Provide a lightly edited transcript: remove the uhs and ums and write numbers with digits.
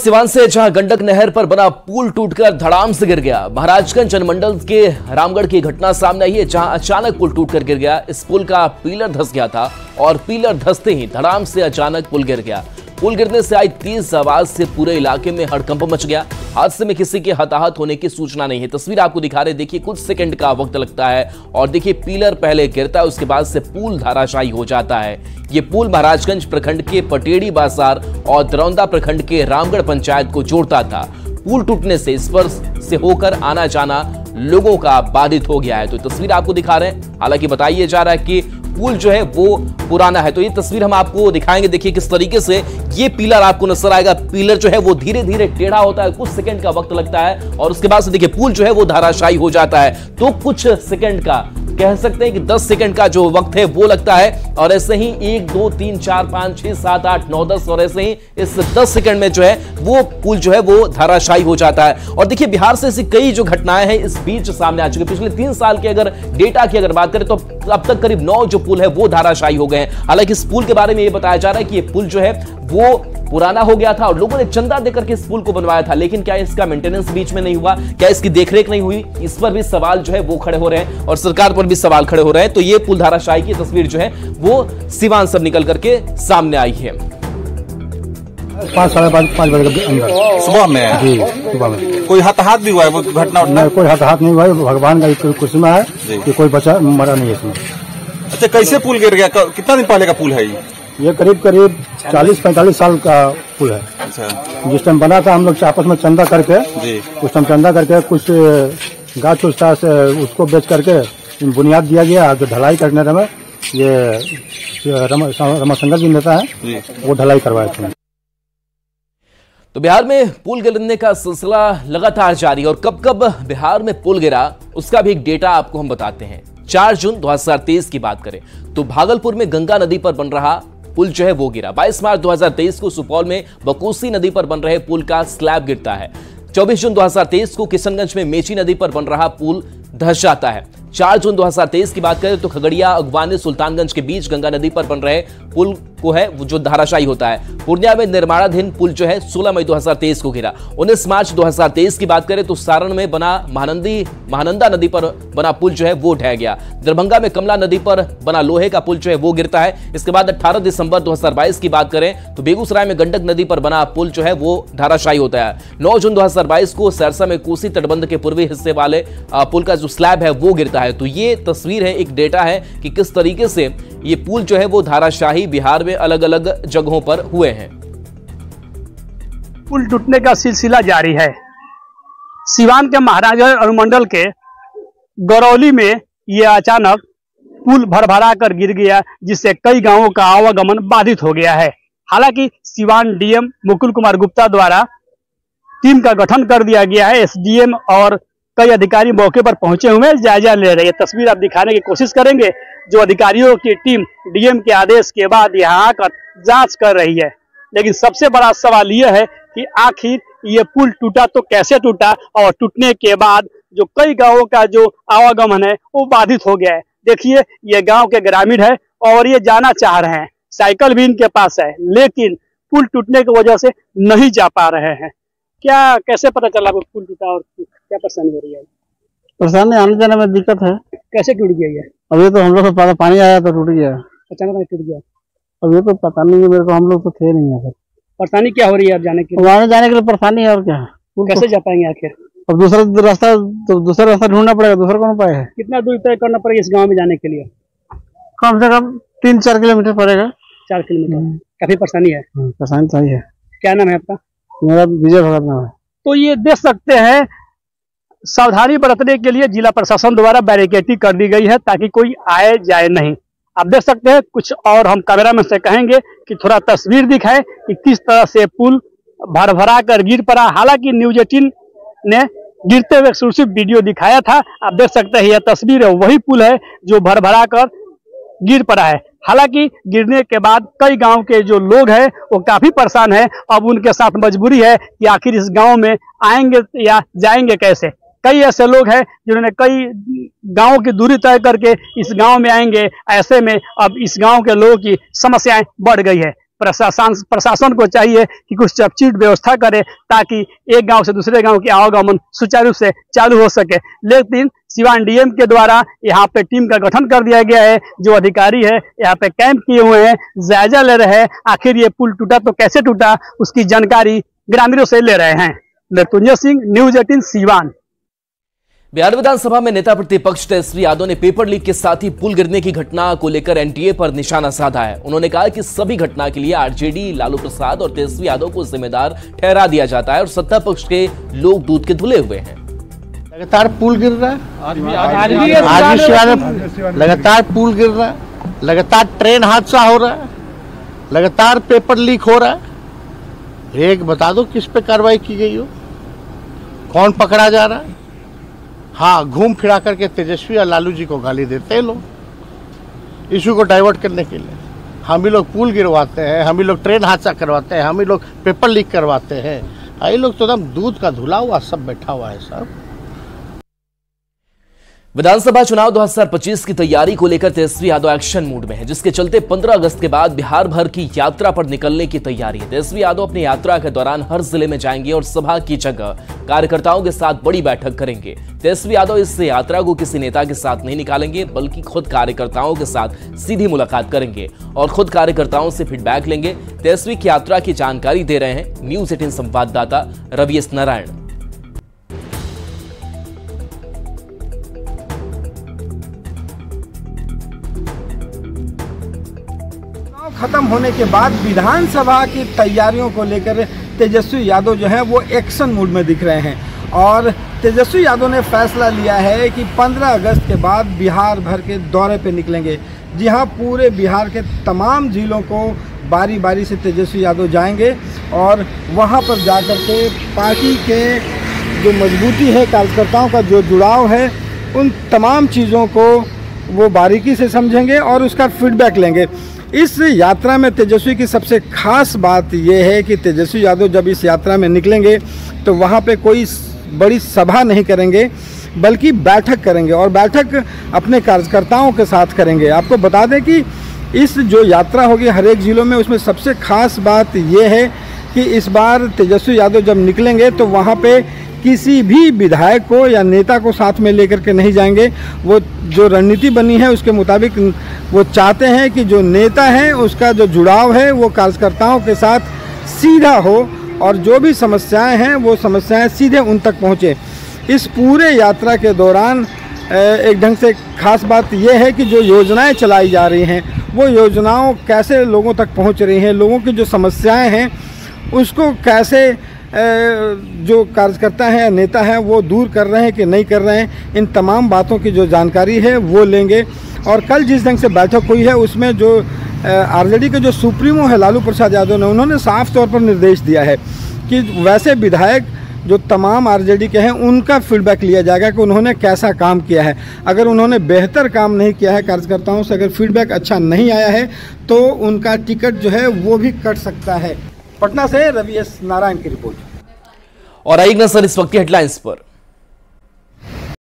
सिवान से जहां गंडक नहर पर बना पुल टूटकर धड़ाम से गिर गया। महाराजगंज जनमंडल के रामगढ़ की घटना सामने आई है, जहां अचानक पुल टूटकर गिर गया। इस पुल का पिलर धंस गया था और पिलर धंसते ही धड़ाम से अचानक पुल गिर गया। पुल गिरने से आई तेज आवाज से पूरे इलाके में हड़कंप मच गया। हादसे में किसी के हताहत होने की सूचना नहीं है। तस्वीर आपको दिखा रहे, देखिए कुछ सेकंड का वक्त लगता है और देखिए पिलर पहले गिरता है, उसके बाद से पुल धराशायी हो जाता है। ये पुल महाराजगंज प्रखंड के पटेड़ी बाजार और दरौंदा प्रखंड के रामगढ़ पंचायत को जोड़ता था। पुल टूटने से इस पर से होकर आना जाना लोगों का बाधित हो गया है। तो तस्वीर आपको दिखा रहे हैं, हालांकि बताया जा रहा है कि पुल जो है वो पुराना है। तो ये तस्वीर हम आपको दिखाएंगे, देखिए किस तरीके से ये पिलर आपको नजर आएगा। पिलर जो है वो धीरे धीरे टेढ़ा होता है, कुछ सेकंड का वक्त लगता है और उसके बाद से देखिए पुल जो है वो धराशायी हो जाता है। तो कुछ सेकंड का, कह सकते हैं कि 10 सेकंड का जो वक्त है वो लगता है और ऐसे ही 1 2 3 4 5 6 7 8 9 10 और ऐसे ही इस 10 सेकंड में जो है वो पुल जो है वो धराशायी हो जाता है। और देखिए बिहार से ऐसी कई जो घटनाएं हैं इस बीच सामने आ चुकी है। पिछले 3 साल के अगर डेटा की अगर बात करें तो अब तक करीब 9 जो पुल है वो धराशायी हो गए हैं। हालांकि इस पुल के बारे में ये बताया जा रहा है कि ये पुल जो है वो पुराना हो गया था और लोगों ने चंदा देकर के इस पुल को बनवाया था, लेकिन क्या इसका मेंटेनेंस बीच में नहीं हुआ, क्या इसकी देखरेख नहीं हुई, इस पर भी सवाल जो है वो खड़े हो रहे हैं और सरकार पर भी सवाल खड़े हो रहे हैं। तो ये पुल धराशायी की तस्वीर जो है वो सिवान से निकल करके सामने आई है। 5 साढ़े 5 बजे के अंदर सुबह में जी, सुबह में कोई हताहत भी हुआ है? वो घटना नहीं, कोई हताहत नहीं हुआ है। भगवान का कुर्सिमा है कि कोई बचा मरा नहीं है इसमें। अच्छा, कैसे पुल गिर गया? कितना दिन पहले का पुल है ये करीब 40-45 साल का पुल है। अच्छा, जिस टाइम बना था हम लोग आपस में चंदा करके जी, उस टाइम चंदा करके कुछ गाछ उछ था से उसको बेच करके बुनियाद दिया गया। जो ढलाई करने में ये रमाशंकर जी नेता है वो ढलाई करवाए थे। तो बिहार में पुल गिरने का सिलसिला लगातार जारी है और कब कब बिहार में पुल गिरा उसका भी एक डेटा आपको हम बताते हैं। 4 जून 2023 की बात करें तो भागलपुर में गंगा नदी पर बन रहा पुल जो है वो गिरा। 22 मार्च 2023 को सुपौल में बकोसी नदी पर बन रहे पुल का स्लैब गिरता है। 24 जून 2023 को किशनगंज में मेची नदी पर बन रहा पुल धंस जाता है। 4 जून 2023 की बात करें तो खगड़िया अगवानी सुल्तानगंज के बीच गंगा नदी पर बन रहे पुल को है वो जो धराशायी होता है। पूर्णिया में निर्माणाधीन पुल जो है 16 मई 2023 को गिरा। 19 मार्च 2023 की बात करें तो सारण में बना महानंदा नदी पर बना पुल जो है वो ढह गया। दरभंगा में कमला नदी पर बना लोहे का पुल जो है वो गिरता है। इसके बाद 18 दिसंबर 2022 की बात करें तो बेगूसराय में गंडक नदी पर बना पुल जो है वो धराशायी होता है। 9 जून 2022 को सरसा में कोसी तटबंध के पूर्वी हिस्से वाले पुल का जो स्लैब है वो गिरता है। तो ये तस्वीर है, एक डेटा है कि किस तरीके से ये पुल जो है वो धराशायी बिहार में अलग अलग जगहों पर हुए हैं। पुल टूटने का सिलसिला जारी है। सिवान के महाराजगंज अनुमंडल के गरौली में ये अचानक पुल भरभरा कर गिर गया, जिससे कई गांवों का आवागमन बाधित हो गया है। हालांकि सिवान डीएम मुकुल कुमार गुप्ता द्वारा टीम का गठन कर दिया गया है। एसडीएम और कई अधिकारी मौके पर पहुंचे हुए जायजा ले रहे हैं। तस्वीर आप दिखाने की कोशिश करेंगे। जो अधिकारियों की टीम डीएम के आदेश के बाद यहाँ आकर जांच कर रही है, लेकिन सबसे बड़ा सवाल यह है कि आखिर ये पुल टूटा तो कैसे टूटा और टूटने के बाद जो कई गांवों का जो आवागमन है वो बाधित हो गया है। देखिए ये गांव के ग्रामीण है और ये जाना चाह रहे हैं, साइकिल भी इनके पास है, लेकिन पुल टूटने की वजह से नहीं जा पा रहे हैं। क्या कैसे पता चला पुल टूटा और क्या परेशानी हो रही है? परेशानी आने जाने में दिक्कत है। कैसे टूट गया ये? अभी तो हम लोग को पानी आया तो टूट गया, अचानक टूट गया। अभी तो पता नहीं है मेरे को, हम लोग तो थे नहीं यहाँ पर। परेशानी क्या हो रही है अब जाने के लिए? वहाँ जाने के लिए परेशानी है और क्या। कैसे जा पाएंगे आखिर? अब दूसरा रास्ता ढूंढना पड़ेगा, दूसरा कौन उपाय है? कितना दूर तय करना पड़ेगा इस गांव में जाने के लिए? कम से कम 3-4 किलोमीटर पड़ेगा। 4 किलोमीटर। काफी परेशानी है। परेशानी तो है। क्या नाम है आपका? मेरा विजय भगत नाम है। तो ये देख सकते हैं, सावधानी बरतने के लिए जिला प्रशासन द्वारा बैरिकेडिंग कर दी गई है ताकि कोई आए जाए नहीं। आप देख सकते हैं कुछ और हम कैमरामैन से कहेंगे कि थोड़ा तस्वीर दिखाए कि किस तरह से पुल भरभरा कर गिर पड़ा। हालांकि न्यूज 18 ने गिरते हुए एक्सक्लूसिव वीडियो दिखाया था। आप देख सकते हैं यह तस्वीर है, वही पुल है जो भरभरा कर गिर पड़ा है। हालांकि गिरने के बाद कई गांव के जो लोग हैं वो काफी परेशान हैं। अब उनके साथ मजबूरी है कि आखिर इस गांव में आएंगे या जाएंगे कैसे। कई ऐसे लोग हैं जिन्होंने कई गांवों की दूरी तय करके इस गांव में आएंगे। ऐसे में अब इस गांव के लोगों की समस्याएं बढ़ गई है। प्रशासन को चाहिए कि कुछ चपचिट व्यवस्था करे ताकि एक गांव से दूसरे गांव की आवागमन सुचारू रूप से चालू हो सके। लेकिन सिवान डीएम के द्वारा यहाँ पे टीम का गठन कर दिया गया है। जो अधिकारी है यहाँ पे कैंप किए हुए हैं, जायजा ले रहे हैं। आखिर ये पुल टूटा तो कैसे टूटा, उसकी जानकारी ग्रामीणों से ले रहे हैं। मृत्युंजय सिंह, न्यूज 18 सिवान। बिहार विधानसभा में नेता प्रतिपक्ष तेजस्वी यादव ने पेपर लीक के साथ ही पुल गिरने की घटना को लेकर एनटीए पर निशाना साधा है। उन्होंने कहा कि सभी घटना के लिए आरजेडी, लालू प्रसाद और तेजस्वी यादव को जिम्मेदार ठहरा दिया जाता है और सत्ता पक्ष के लोग दूध के धुले हुए हैं। लगातार पुल गिर रहा है, लगातार पुल गिर रहा है, लगातार ट्रेन हादसा हो रहा है, लगातार पेपर लीक हो रहा है। एक बता दो किस पे कार्रवाई की गई हो, कौन पकड़ा जा रहा है? हाँ, घूम फिरा करके तेजस्वी और लालू जी को गाली देते हैं लोग, इशू को डाइवर्ट करने के लिए। हम ही लोग पुल गिरवाते हैं, हम ही लोग ट्रेन हादसा करवाते हैं, हम ही लोग पेपर लीक करवाते हैं। ये लोग तो एकदम दूध का धुला हुआ सब बैठा हुआ है सब। विधानसभा चुनाव 2025 की तैयारी को लेकर तेजस्वी यादव एक्शन मूड में है, जिसके चलते 15 अगस्त के बाद बिहार भर की यात्रा पर निकलने की तैयारी है। तेजस्वी यादव अपनी यात्रा के दौरान हर जिले में जाएंगे और सभा की जगह कार्यकर्ताओं के साथ बड़ी बैठक करेंगे। तेजस्वी यादव इस यात्रा को किसी नेता के साथ नहीं निकालेंगे, बल्कि खुद कार्यकर्ताओं के साथ सीधी मुलाकात करेंगे और खुद कार्यकर्ताओं से फीडबैक लेंगे। तेजस्वी की यात्रा की जानकारी दे रहे हैं न्यूज 18 संवाददाता रवि एस नारायण। खत्म होने के बाद विधानसभा की तैयारियों को लेकर तेजस्वी यादव जो हैं वो एक्शन मूड में दिख रहे हैं और तेजस्वी यादव ने फैसला लिया है कि 15 अगस्त के बाद बिहार भर के दौरे पे निकलेंगे। जी हां, पूरे बिहार के तमाम जिलों को बारी बारी से तेजस्वी यादव जाएंगे और वहां पर जाकर के पार्टी के जो मजबूती है, कार्यकर्ताओं का जो जुड़ाव है, उन तमाम चीज़ों को वो बारीकी से समझेंगे और उसका फीडबैक लेंगे। इस यात्रा में तेजस्वी की सबसे खास बात यह है कि तेजस्वी यादव जब इस यात्रा में निकलेंगे तो वहाँ पे कोई बड़ी सभा नहीं करेंगे, बल्कि बैठक करेंगे और बैठक अपने कार्यकर्ताओं के साथ करेंगे। आपको बता दें कि इस जो यात्रा होगी हर एक ज़िलों में, उसमें सबसे खास बात यह है कि इस बार तेजस्वी यादव जब निकलेंगे तो वहाँ पे किसी भी विधायक को या नेता को साथ में लेकर के नहीं जाएंगे। वो जो रणनीति बनी है उसके मुताबिक वो चाहते हैं कि जो नेता है उसका जो जुड़ाव है वो कार्यकर्ताओं के साथ सीधा हो और जो भी समस्याएं हैं वो समस्याएं सीधे उन तक पहुंचे। इस पूरे यात्रा के दौरान एक ढंग से खास बात यह है कि जो योजनाएं चलाई जा रही हैं वो योजनाओं कैसे लोगों तक पहुंच रही हैं, लोगों की जो समस्याएं हैं उसको कैसे जो कार्यकर्ता हैं, नेता हैं, वो दूर कर रहे हैं कि नहीं कर रहे हैं, इन तमाम बातों की जो जानकारी है वो लेंगे। और कल जिस ढंग से बैठक हुई है उसमें जो आरजेडी के जो सुप्रीमो है लालू प्रसाद यादव ने, उन्होंने साफ तौर पर निर्देश दिया है कि वैसे विधायक जो तमाम आरजेडी के हैं उनका फीडबैक लिया जाएगा कि उन्होंने कैसा काम किया है। अगर उन्होंने बेहतर काम नहीं किया है, कार्यकर्ताओं से अगर फीडबैक अच्छा नहीं आया है तो उनका टिकट जो है वो भी कट सकता है। पटना से रवि एस नारायण की रिपोर्ट। और एक नजर इस वक्त की हेडलाइंस पर।